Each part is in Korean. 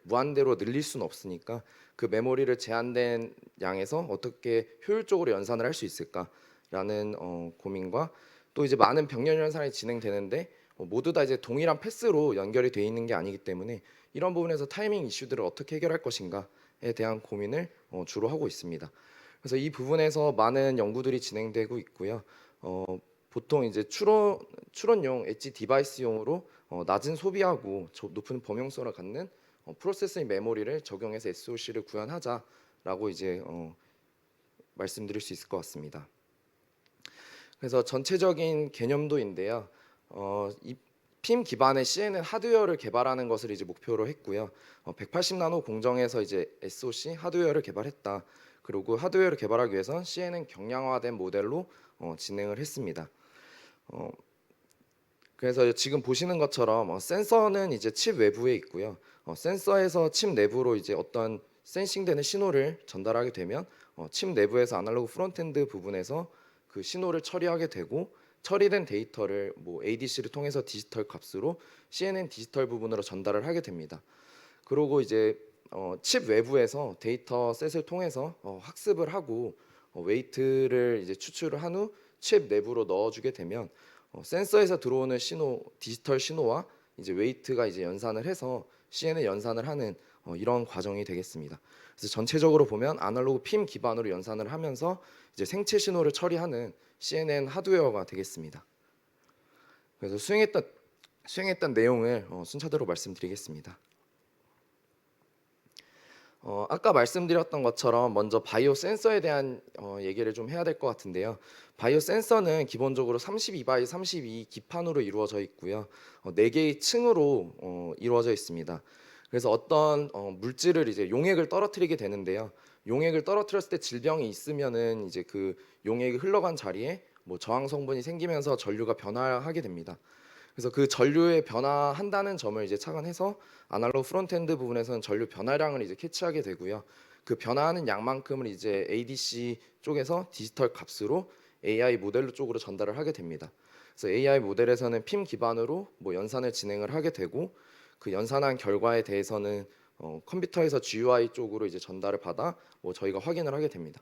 무한대로 늘릴 수는 없으니까 그 메모리를 제한된 양에서 어떻게 효율적으로 연산을 할 수 있을까라는 고민과 또 이제 많은 병렬 연산이 진행되는데 모두 다 이제 동일한 패스로 연결이 되어 있는 게 아니기 때문에 이런 부분에서 타이밍 이슈들을 어떻게 해결할 것인가에 대한 고민을 주로 하고 있습니다. 그래서 이 부분에서 많은 연구들이 진행되고 있고요. 보통 이제 추론용 엣지 디바이스용으로 낮은 소비하고 높은 범용성을 갖는 프로세싱 메모리를 적용해서 SoC를 구현하자라고 이제 말씀드릴 수 있을 것 같습니다. 그래서 전체적인 개념도인데요. 이 PIM 기반의 CNN 하드웨어를 개발하는 것을 이제 목표로 했고요. 180나노 공정에서 이제 SoC 하드웨어를 개발했다. 그리고 하드웨어를 개발하기 위해선 CNN 경량화된 모델로 진행을 했습니다. 그래서 지금 보시는 것처럼 센서는 이제 칩 외부에 있고요. 센서에서 칩 내부로 이제 어떤 센싱되는 신호를 전달하게 되면 칩 내부에서 아날로그 프론트엔드 부분에서 그 신호를 처리하게 되고 처리된 데이터를 뭐 ADC를 통해서 디지털 값으로 CNN 디지털 부분으로 전달을 하게 됩니다. 그리고 이제 칩 외부에서 데이터 셋을 통해서 학습을 하고 웨이트를 이제 추출을 한 후 칩 내부로 넣어주게 되면 센서에서 들어오는 신호, 디지털 신호와 이제 웨이트가 이제 연산을 해서 CNN 연산을 하는 이런 과정이 되겠습니다. 그래서 전체적으로 보면 아날로그 PIM 기반으로 연산을 하면서 이제 생체 신호를 처리하는 CNN 하드웨어가 되겠습니다. 그래서 수행했던 내용을 순차대로 말씀드리겠습니다. 아까 말씀드렸던 것처럼 먼저 바이오 센서에 대한 얘기를 좀 해야 될 것 같은데요. 바이오 센서는 기본적으로 32 x 32 기판으로 이루어져 있고요. 4개의 층으로 이루어져 있습니다. 그래서 어떤 물질을 이제 용액을 떨어뜨리게 되는데요. 용액을 떨어뜨렸을 때 질병이 있으면은 이제 그 용액이 흘러간 자리에 뭐 저항 성분이 생기면서 전류가 변화하게 됩니다. 그래서 그 전류에 변화한다는 점을 이제 착안해서 아날로그 프론트엔드 부분에서는 전류 변화량을 이제 캐치하게 되고요. 그 변화하는 양만큼을 이제 ADC 쪽에서 디지털 값으로 AI 모델 쪽으로 전달을 하게 됩니다. 그래서 AI 모델에서는 PIM 기반으로 뭐 연산을 진행을 하게 되고 그 연산한 결과에 대해서는 컴퓨터에서 GUI 쪽으로 이제 전달을 받아 뭐 저희가 확인을 하게 됩니다.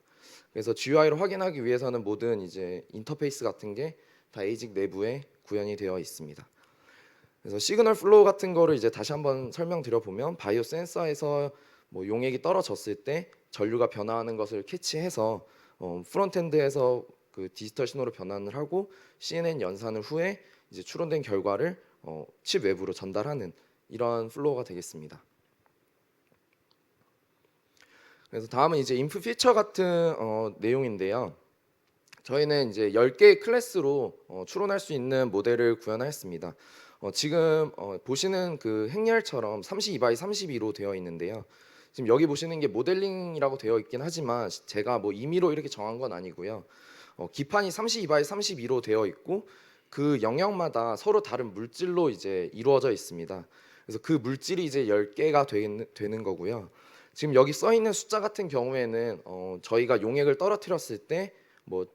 그래서 GUI를 확인하기 위해서는 모든 이제 인터페이스 같은 게 다 에이직 내부에 구현이 되어 있습니다. 그래서 시그널 플로우 같은 거를 이제 다시 한번 설명드려 보면 바이오 센서에서 뭐 용액이 떨어졌을 때 전류가 변화하는 것을 캐치해서 프론트엔드에서 그 디지털 신호로 변환을 하고 CNN 연산을 후에 이제 추론된 결과를 칩 외부로 전달하는 이런 플로우가 되겠습니다. 그래서 다음은 이제 인프 피처 같은 내용인데요. 저희는 이제 10개의 클래스로 추론할 수 있는 모델을 구현하였습니다. 지금 보시는 그 행렬처럼 32 x 32로 되어 있는데요. 지금 여기 보시는 게 모델링이라고 되어 있긴 하지만 제가 뭐 임의로 이렇게 정한 건 아니고요. 기판이 32 x 32로 되어 있고 그 영역마다 서로 다른 물질로 이제 이루어져 있습니다. 그래서 그 물질이 이제 10개가 되는 거고요. 지금 여기 써 있는 숫자 같은 경우에는 저희가 용액을 떨어뜨렸을 때뭐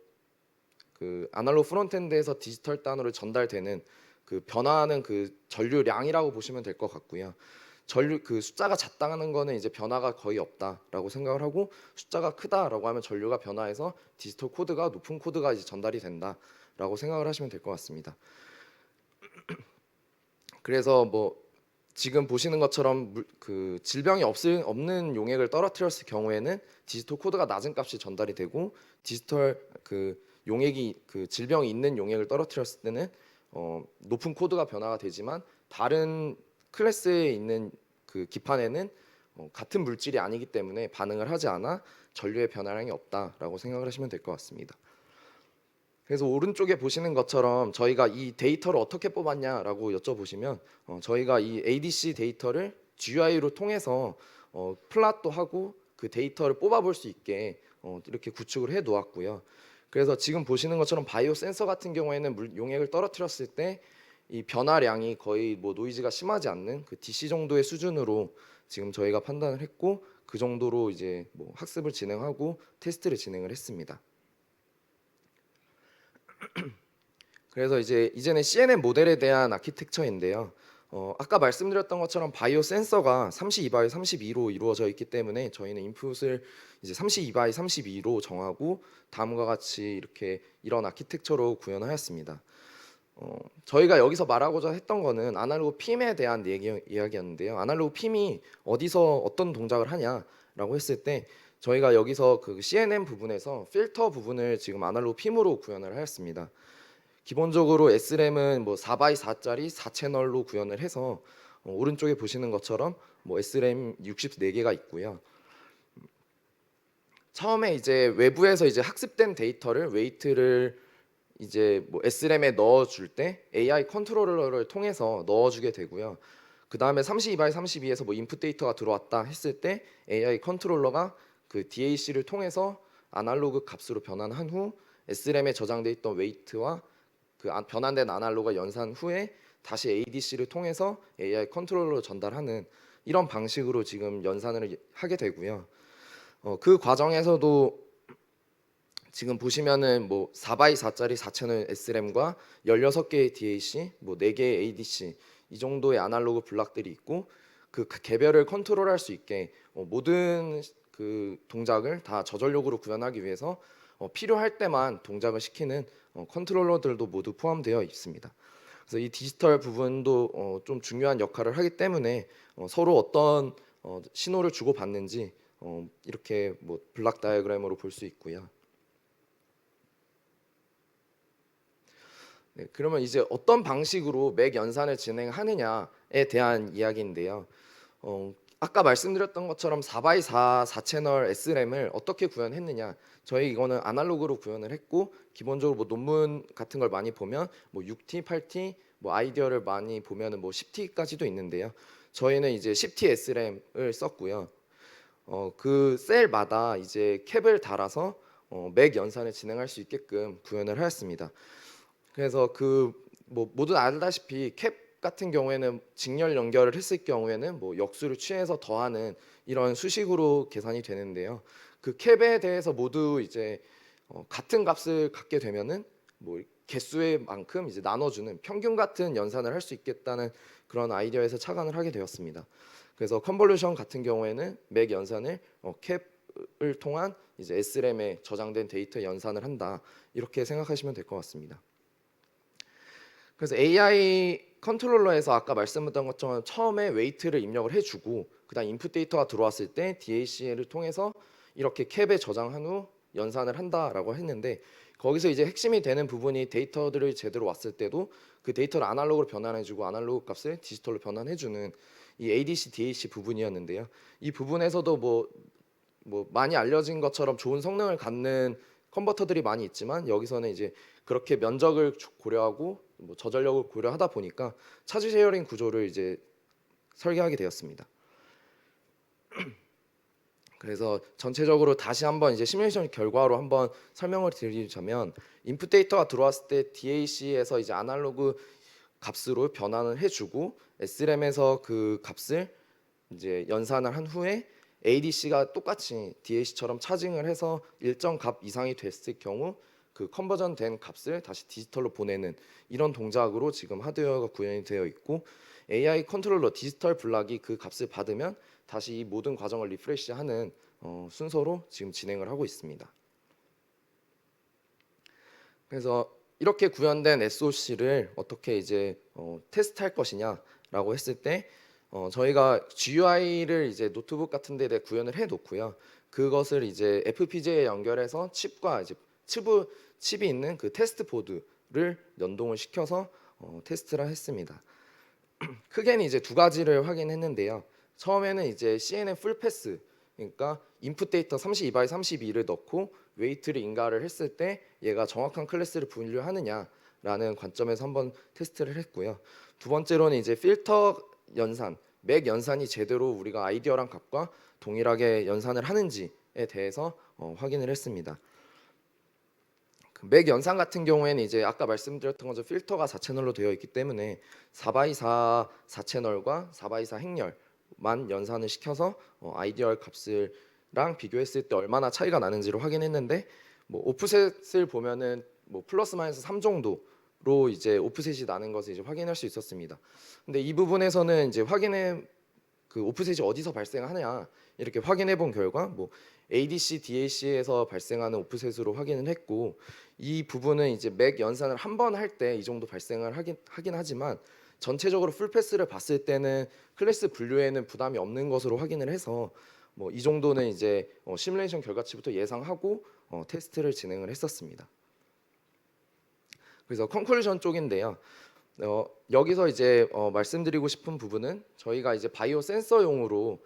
그 아날로그 프론트엔드에서 디지털 단으로 전달되는 그 변화하는 그 전류량이라고 보시면 될 것 같고요. 전류 그 숫자가 작다는 거는 이제 변화가 거의 없다라고 생각을 하고 숫자가 크다라고 하면 전류가 변화해서 디지털 코드가 높은 코드가 이제 전달이 된다라고 생각을 하시면 될 것 같습니다. 그래서 뭐 지금 보시는 것처럼 그 질병이 없는 용액을 떨어뜨렸을 경우에는 디지털 코드가 낮은 값이 전달이 되고 디지털 그 용액이 그 질병이 있는 용액을 떨어뜨렸을 때는 높은 코드가 변화가 되지만 다른 클래스에 있는 그 기판에는 같은 물질이 아니기 때문에 반응을 하지 않아 전류의 변화량이 없다라고 생각을 하시면 될 것 같습니다. 그래서 오른쪽에 보시는 것처럼 저희가 이 데이터를 어떻게 뽑았냐라고 여쭤보시면 저희가 이 ADC 데이터를 GUI로 통해서 플랫도 하고 그 데이터를 뽑아볼 수 있게 이렇게 구축을 해 놓았고요. 그래서 지금 보시는 것처럼 바이오 센서 같은 경우에는 용액을 떨어뜨렸을 때 이 변화량이 거의 뭐 노이즈가 심하지 않는 그 DC 정도의 수준으로 지금 저희가 판단을 했고 그 정도로 이제 뭐 학습을 진행하고 테스트를 진행을 했습니다. 그래서 이제는 CNN 모델에 대한 아키텍처인데요. 아까 말씀드렸던 것처럼 바이오 센서가 32바이 32로 이루어져 있기 때문에 저희는 인풋을 이제 32바이 32로 정하고 다음과 같이 이렇게 이런 아키텍처로 구현하였습니다. 저희가 여기서 말하고자 했던 거는 아날로그 핌에 대한 이야기였는데요. 아날로그 핌이 어디서 어떤 동작을 하냐라고 했을 때 저희가 여기서 그 CNN 부분에서 필터 부분을 지금 아날로그 핌으로 구현을 하였습니다. 기본적으로 SRAM은 뭐 4x 4짜리 4채널로 구현을 해서 오른쪽에 보시는 것처럼 뭐 SRAM 64개가 있고요. 처음에 이제 외부에서 이제 학습된 데이터를 웨이트를 이제 뭐 SRAM에 넣어줄 때 AI 컨트롤러를 통해서 넣어주게 되고요. 그 다음에 32x 32에서 뭐 인풋 데이터가 들어왔다 했을 때 AI 컨트롤러가 그 DAC를 통해서 아날로그 값으로 변환한 후 SRAM에 저장돼 있던 웨이트와 그 변환된 아날로그가 연산 후에 다시 ADC를 통해서 AI 컨트롤러로 전달하는 이런 방식으로 지금 연산을 하게 되고요. 그 과정에서도 지금 보시면은 뭐 4x 4짜리 4채널 SRAM과 16개의 DAC, 뭐 4개의 ADC 이 정도의 아날로그 블락들이 있고 그 개별을 컨트롤할 수 있게 모든 그 동작을 다 저전력으로 구현하기 위해서 필요할 때만 동작을 시키는 컨트롤러들도 모두 포함되어 있습니다. 그래서 이 디지털 부분도 좀 중요한 역할을 하기 때문에 서로 어떤 신호를 주고 받는지 이렇게 뭐 블락 다이어그램으로 볼 수 있고요. 네, 그러면 이제 어떤 방식으로 맥 연산을 진행하느냐에 대한 이야기인데요. 아까 말씀드렸던 것처럼 4x 4 4채널 SRAM을 어떻게 구현했느냐? 저희 이거는 아날로그로 구현을 했고 기본적으로 뭐 논문 같은 걸 많이 보면 뭐 6T, 8T 뭐 아이디어를 많이 보면은 뭐 10T까지도 있는데요. 저희는 이제 10T SRAM을 썼고요. 그 셀마다 이제 캡을 달아서 맥 연산을 진행할 수 있게끔 구현을 하였습니다. 그래서 그 뭐 모두 알다시피 캡 같은 경우에는 직렬 연결을 했을 경우에는 뭐 역수를 취해서 더하는 이런 수식으로 계산이 되는데요. 그 캡에 대해서 모두 이제 같은 값을 갖게 되면은 뭐 개수의 만큼 이제 나눠주는 평균 같은 연산을 할 수 있겠다는 그런 아이디어에서 착안을 하게 되었습니다. 그래서 컨볼루션 같은 경우에는 맥 연산을 캡을 통한 이제 SRAM에 저장된 데이터 연산을 한다 이렇게 생각하시면 될 것 같습니다. 그래서 AI 컨트롤러에서 아까 말씀드렸던 것처럼 처음에 웨이트를 입력을 해주고 그다음 인풋 데이터가 들어왔을 때 DAC를 통해서 이렇게 캡에 저장한 후 연산을 한다라고 했는데 거기서 이제 핵심이 되는 부분이 데이터들을 제대로 왔을 때도 그 데이터를 아날로그로 변환해주고 아날로그 값을 디지털로 변환해주는 이 ADC, DAC 부분이었는데요. 이 부분에서도 뭐 많이 알려진 것처럼 좋은 성능을 갖는 컨버터들이 많이 있지만 여기서는 이제 그렇게 면적을 고려하고 뭐 저전력을 고려하다 보니까 차지 쉐어링 구조를 이제 설계하게 되었습니다. 그래서 전체적으로 다시 한번 이제 시뮬레이션 결과로 한번 설명을 드리자면 인풋 데이터가 들어왔을 때 DAC에서 이제 아날로그 값으로 변환을 해주고 SRAM에서 그 값을 이제 연산을 한 후에 ADC가 똑같이 DAC처럼 차징을 해서 일정 값 이상이 됐을 경우 그 컨버전 된 값을 다시 디지털로 보내는 이런 동작으로 지금 하드웨어가 구현이 되어 있고 AI 컨트롤러 디지털 블락이 그 값을 받으면 다시 이 모든 과정을 리프레시하는 순서로 지금 진행을 하고 있습니다. 그래서 이렇게 구현된 SOC를 어떻게 이제 테스트할 것이냐라고 했을 때 저희가 GUI를 이제 노트북 같은 데에 구현을 해 놓고요. 그것을 이제 FPGA에 연결해서 칩과 이제 칩이 있는 그 테스트 보드를 연동을 시켜서 테스트를 했습니다. 크게는 이제 두 가지를 확인했는데요. 처음에는 이제 CNN 풀 패스, 그러니까 인풋 데이터 32바이 32를 넣고 웨이트를 인가를 했을 때 얘가 정확한 클래스를 분류하느냐라는 관점에서 한번 테스트를 했고요. 두 번째로는 이제 필터 연산, 맥 연산이 제대로 우리가 아이디어랑 값과 동일하게 연산을 하는지에 대해서 확인을 했습니다. 맥 연산 같은 경우에는 이제 아까 말씀드렸던 것처럼 필터가 4채널로 되어 있기 때문에 4x 4 4채널과 4x 4 행렬만 연산을 시켜서 아이디얼 값을랑 비교했을 때 얼마나 차이가 나는지를 확인했는데 뭐 오프셋을 보면은 뭐 플러스 마이너스 3 정도 이제 오프셋이 나는 것을 이제 확인할 수 있었습니다. 근데 이 부분에서는 이제 그 오프셋이 어디서 발생하냐 이렇게 확인해 본 결과 뭐 ADC, DAC에서 발생하는 오프셋으로 확인을 했고, 이 부분은 이제 맥 연산을 한 번 할 때 이 정도 발생을 하긴 하지만 전체적으로 풀패스를 봤을 때는 클래스 분류에는 부담이 없는 것으로 확인을 해서 뭐 이 정도는 이제 시뮬레이션 결과치부터 예상하고 테스트를 진행을 했었습니다. 그래서 컨클루전 쪽인데요. 여기서 이제 말씀드리고 싶은 부분은 저희가 이제 바이오 센서용으로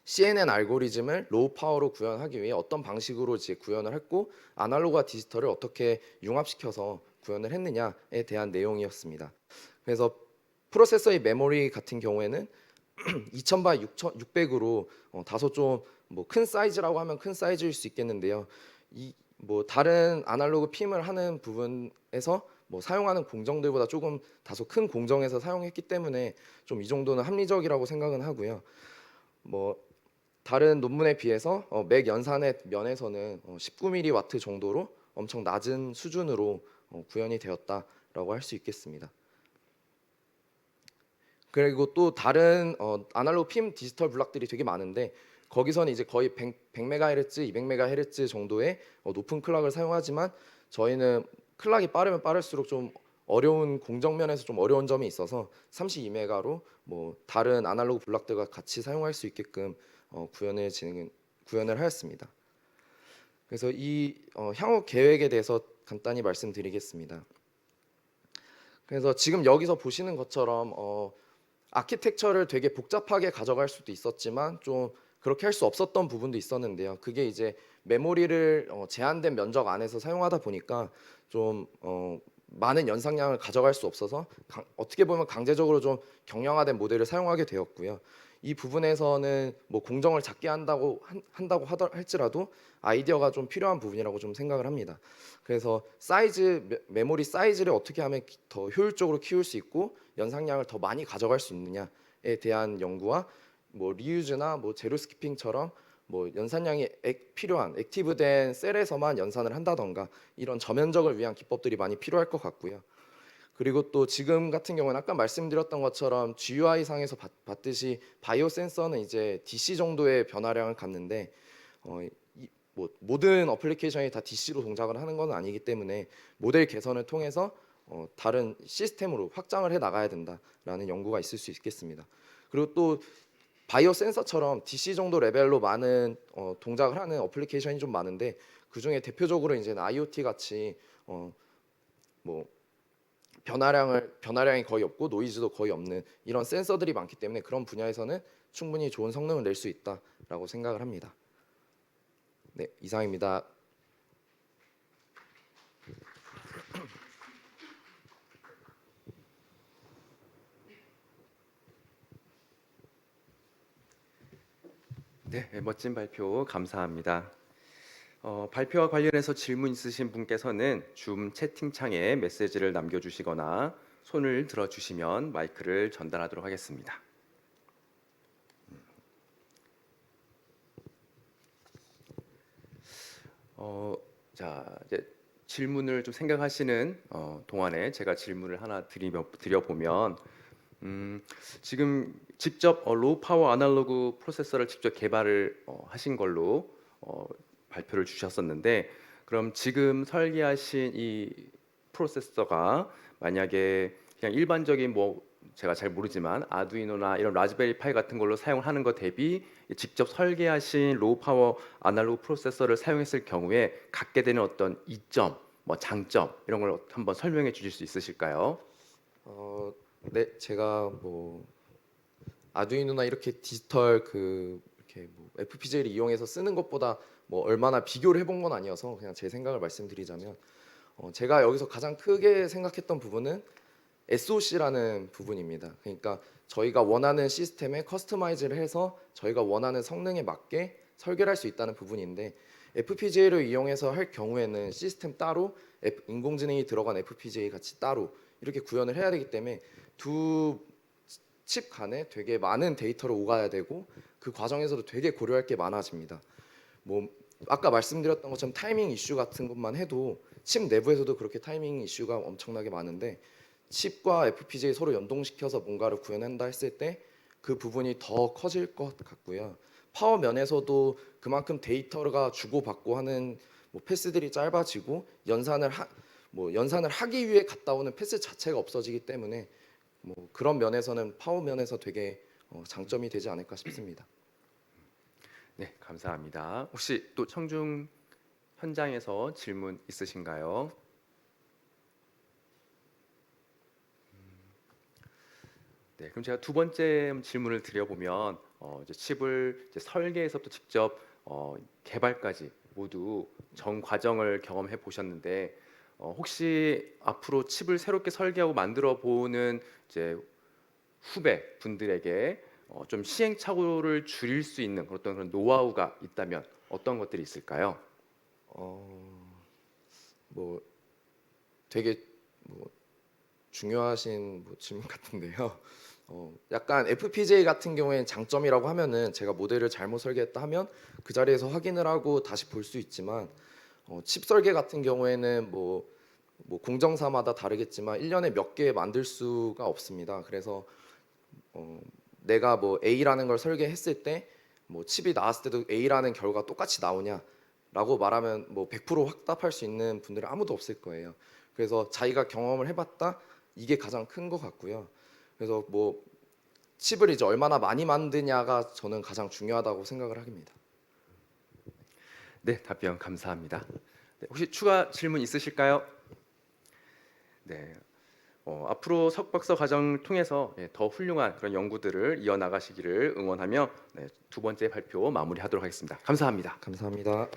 CNN 알고리즘을 로우 파워로 구현하기 위해 어떤 방식으로 이제 구현을 했고 아날로그와 디지털을 어떻게 융합시켜서 구현을 했느냐에 대한 내용이었습니다. 그래서 프로세서의 메모리 같은 경우에는 2000바 6600으로 다소 좀 뭐 큰 사이즈라고 하면 큰 사이즈일 수 있겠는데요. 이 뭐 다른 아날로그 핌을 하는 부분에서 뭐 사용하는 공정들보다 조금 다소 큰 공정에서 사용했기 때문에 좀 이 정도는 합리적이라고 생각은 하고요. 뭐 다른 논문에 비해서 맥 연산의 면에서는 19mW 정도로 엄청 낮은 수준으로 구현이 되었다라고 할 수 있겠습니다. 그리고 또 다른 아날로그 핌 디지털 블락들이 되게 많은데 거기서는 이제 거의 100MHz, 200MHz 정도의 높은 클락을 사용하지만 저희는 클락이 빠르면 빠를수록 좀 어려운 공정면에서 좀 어려운 점이 있어서 32메가로 뭐 다른 아날로그 블락들과 같이 사용할 수 있게끔 구현을 하였습니다. 그래서 이 향후 계획에 대해서 간단히 말씀드리겠습니다. 그래서 지금 여기서 보시는 것처럼 아키텍처를 되게 복잡하게 가져갈 수도 있었지만 좀 그렇게 할 수 없었던 부분도 있었는데요. 그게 이제 메모리를 제한된 면적 안에서 사용하다 보니까 좀 많은 연상량을 가져갈 수 없어서 어떻게 보면 강제적으로 좀 경량화된 모델을 사용하게 되었고요. 이 부분에서는 뭐 공정을 작게 한다고 할지라도 아이디어가 좀 필요한 부분이라고 좀 생각을 합니다. 그래서 메모리 사이즈를 어떻게 하면 더 효율적으로 키울 수 있고 연상량을 더 많이 가져갈 수 있느냐에 대한 연구와 뭐 리유즈나 뭐 제로 스키핑처럼 뭐 연산량이 필요한 액티브된 셀에서만 연산을 한다던가 이런 저면적을 위한 기법들이 많이 필요할 것 같고요. 그리고 또 지금 같은 경우는 아까 말씀드렸던 것처럼 GUI 상에서 봤듯이 바이오 센서는 이제 DC 정도의 변화량을 갖는데 뭐 모든 어플리케이션이 다 DC로 동작을 하는 건 아니기 때문에 모델 개선을 통해서 다른 시스템으로 확장을 해 나가야 된다라는 연구가 있을 수 있겠습니다. 그리고 또 바이오 센서처럼 DC 정도 레벨로 많은 동작을 하는 어플리케이션이 좀 많은데 그 중에 대표적으로 이제 IoT 같이 뭐 변화량이 거의 없고 노이즈도 거의 없는 이런 센서들이 많기 때문에 그런 분야에서는 충분히 좋은 성능을 낼 수 있다라고 생각을 합니다. 네, 이상입니다. 네, 멋진 발표 감사합니다. 발표와 관련해서 질문 있으신 분께서는 줌 채팅창에 메시지를 남겨주시거나 손을 들어주시면 마이크를 전달하도록 하겠습니다. 자, 이제 질문을 좀 생각하시는 동안에 제가 질문을 하나 드려보면 지금 직접 로우 파워 아날로그 프로세서를 직접 개발을 하신 걸로 발표를 주셨었는데, 그럼 지금 설계하신 이 프로세서가 만약에 그냥 일반적인 뭐 제가 잘 모르지만 아두이노나 이런 라즈베리 파이 같은 걸로 사용을 하는 것 대비 직접 설계하신 로우 파워 아날로그 프로세서를 사용했을 경우에 갖게 되는 어떤 이점, 뭐 장점 이런 걸 한번 설명해 주실 수 있으실까요? 네, 제가 뭐 아두이노나 이렇게 디지털 이렇게 뭐 FPGA를 이용해서 쓰는 것보다 뭐 얼마나 비교를 해본 건 아니어서 그냥 제 생각을 말씀드리자면 제가 여기서 가장 크게 생각했던 부분은 SOC라는 부분입니다. 그러니까 저희가 원하는 시스템에 커스터마이즈를 해서 저희가 원하는 성능에 맞게 설계를 할 수 있다는 부분인데 FPGA를 이용해서 할 경우에는 시스템 따로 인공지능이 들어간 FPGA 같이 따로 이렇게 구현을 해야 되기 때문에 두 칩 간에 되게 많은 데이터를 오가야 되고 그 과정에서도 되게 고려할 게 많아집니다. 뭐 아까 말씀드렸던 것처럼 타이밍 이슈 같은 것만 해도 칩 내부에서도 그렇게 타이밍 이슈가 엄청나게 많은데 칩과 FPGA 서로 연동시켜서 뭔가를 구현한다 했을 때 그 부분이 더 커질 것 같고요. 파워 면에서도 그만큼 데이터가 주고받고 하는 뭐 패스들이 짧아지고 연산을 하기 위해 갔다 오는 패스 자체가 없어지기 때문에 뭐 그런 면에서는 파워 면에서 되게 장점이 되지 않을까 싶습니다. 네, 감사합니다. 혹시 또 청중 현장에서 질문 있으신가요? 네, 그럼 제가 두 번째 질문을 드려보면 이제 칩을 이제 설계에서부터 직접 개발까지 모두 전 과정을 경험해 보셨는데 혹시 앞으로 칩을 새롭게 설계하고 만들어 보는 이제 후배 분들에게 좀 시행착오를 줄일 수 있는 어떤 그런 노하우가 있다면 어떤 것들이 있을까요? 뭐 되게 뭐 중요하신 뭐 질문 같은데요. 약간 FPGA 같은 경우에는 장점이라고 하면은 제가 모델을 잘못 설계했다 하면 그 자리에서 확인을 하고 다시 볼 수 있지만 칩 설계 같은 경우에는 뭐 공정사마다 다르겠지만 1년에 몇 개 만들 수가 없습니다. 그래서 내가 뭐 A라는 걸 설계했을 때 뭐 칩이 나왔을 때도 A라는 결과가 똑같이 나오냐라고 말하면 뭐 100% 확답할 수 있는 분들은 아무도 없을 거예요. 그래서 자기가 경험을 해봤다 이게 가장 큰 것 같고요. 그래서 뭐 칩을 이제 얼마나 많이 만드냐가 저는 가장 중요하다고 생각을 합니다. 네, 답변 감사합니다. 네, 혹시 추가 질문 있으실까요? 네, 앞으로 석박사 과정 통해서 더 훌륭한 그런 연구들을 이어나가시기를 응원하며 네, 두 번째 발표 마무리하도록 하겠습니다. 감사합니다. 감사합니다.